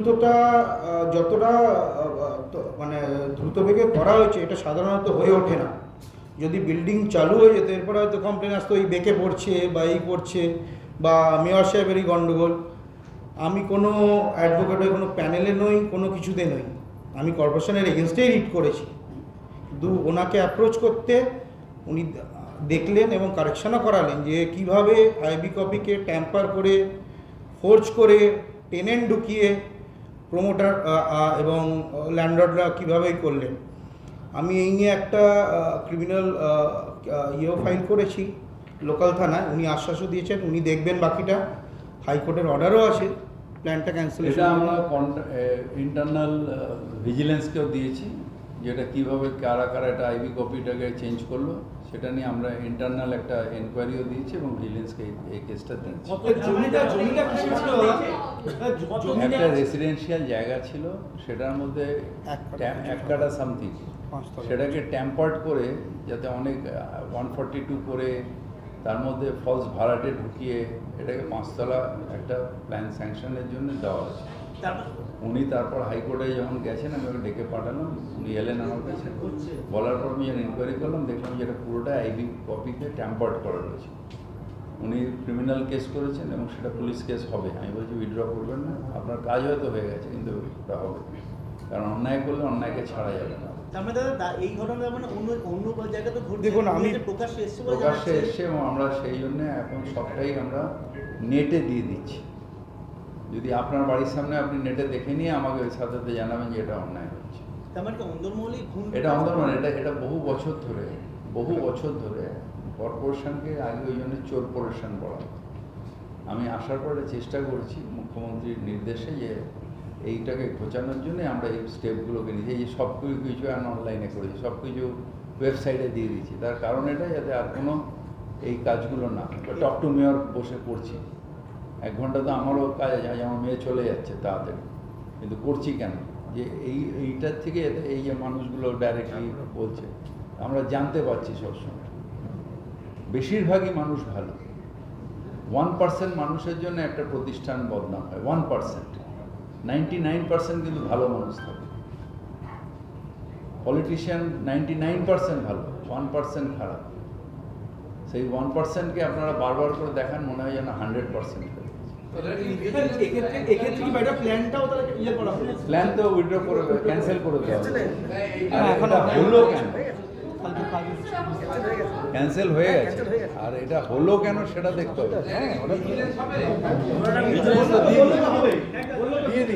তদন্তটা যতটা মানে দ্রুতবেগে করা হয়েছে এটা সাধারণত হয়ে ওঠে না। যদি বিল্ডিং চালু হয়ে যেত এরপরে হয়তো কমপ্লেন আসতো এই বেঁকে পড়ছে বা এই করছে বা মেয়র সাহেবেরই গণ্ডগোল। আমি কোনো অ্যাডভোকেট হয়ে কোনো প্যানেলে নই, কোনো কিছুতে নই, আমি কর্পোরেশনের এগেনস্টেই রিট করেছি। কিন্তু ওনাকে অ্যাপ্রোচ করতে উনি দেখলেন এবং কারেকশনও করালেন যে কিভাবে আইবি কপিকে ট্যাম্পার করে ফোর্জ করে টেনেন্ট ঢুকিয়ে প্রমোটার এবং ল্যান্ডলর্ডরা কীভাবে করলেন। আমি এই নিয়ে একটা ক্রিমিনাল ফাইল করেছি লোকাল থানায়। উনি আশ্বাসও দিয়েছেন উনি দেখবেন বাকিটা, হাইকোর্টের অর্ডারও আছে প্ল্যানটা ক্যান্সেল। এটা আমরা ইন্টারনাল ভিজিলেন্সকেও দিয়েছি, যেটা কীভাবে কারা কারা এটা আইবি কপিটাকে চেঞ্জ করলো সেটা নিয়ে আমরা ইন্টারনাল একটা এনকোয়ারিও দিয়েছি এবং ভিজিলেন্সকে এই কেসটা দিয়েছি। একটা রেসিডেন্সিয়াল জায়গা ছিল, সেটার মধ্যে 1 কাঠা সামথিং, সেটাকে ট্যাম্পার্ড করে যাতে অনেক 142 করে তার মধ্যে ফলস ভাড়াটে ঢুকিয়ে এটাকে 5 তলা একটা প্ল্যান স্যাংশনের জন্য দেওয়া হয়েছে। উনি তারপর হাইকোর্টে যখন গেছেন আমি ওকে ডেকে পাঠালাম, উনি এলেন আমার কাছে, বলার পর আমি যখন ইনকোয়ারি করলাম দেখলাম যে এটা পুরোটা আইবি কপিতে ট্যাম্পার্ড করা রয়েছে। উনি ক্রিমিনাল কেস করেছেন এবং সেটা পুলিশ কেস হবে। আমি বলছি উইথড্র করবেন না, আপনার কাজ হয়তো হয়ে গেছে কিন্তু ওটা হবে, কারণ অন্যায় করলে অন্যায়কে ছাড়া যাবে না। এই ঘটনা মানে অন্য জায়গাতে দেখুন আমি প্রকাশ্যে এসছে এবং আমরা সেই জন্য এখন সবটাই আমরা নেটে দিয়ে দিচ্ছি। যদি আপনার বাড়ির সামনে আপনি নেটে দেখে নিয়ে আমাকে ওই সাথে জানাবেন যে এটা অন্যায় হচ্ছে। এটা অন্দরমহল, এটা বহু বছর ধরে কর্পোরেশনকে আগে ওই জন্য চোরপোরেশন বলা হতো। আমি আসার পরে চেষ্টা করছি মুখ্যমন্ত্রীর নির্দেশে যে এইটাকে ঘোচানোর জন্য আমরা এই স্টেপগুলোকে নিয়েছি। এই যে সব কিছু অনলাইনে করেছি, সব কিছু ওয়েবসাইটে দিয়ে দিচ্ছি। তার কারণ এটা যাতে আর কোনো এই কাজগুলো না, টক টু মেয়র বসে করছি 1 ঘন্টা তো আমারও কাজ আছে, আমার মেয়ে চলে যাচ্ছে তাড়াতাড়ি, কিন্তু করছি কেন যে এইটার থেকে এই যে মানুষগুলো ডাইরেক্টলি বলছে আমরা জানতে পারছি সবসময় বেশিরভাগই মানুষ ভালো। 1% মানুষের জন্য একটা প্রতিষ্ঠান বদনাম হয়, 1%, 99% কিন্তু ভালো মানুষ থাকে। পলিটিশিয়ান 99% ভালো, 1% খারাপ। সেই 1%কে আপনারা বারবার করে দেখান, মনে হয় যেন 100% প্ল্যান তো উইথড্র করে ক্যান্সেল করে দেওয়া হলো কেন, ক্যান্সেল হয়ে গেছে, আর এটা হলো কেন সেটা দেখতে হবে।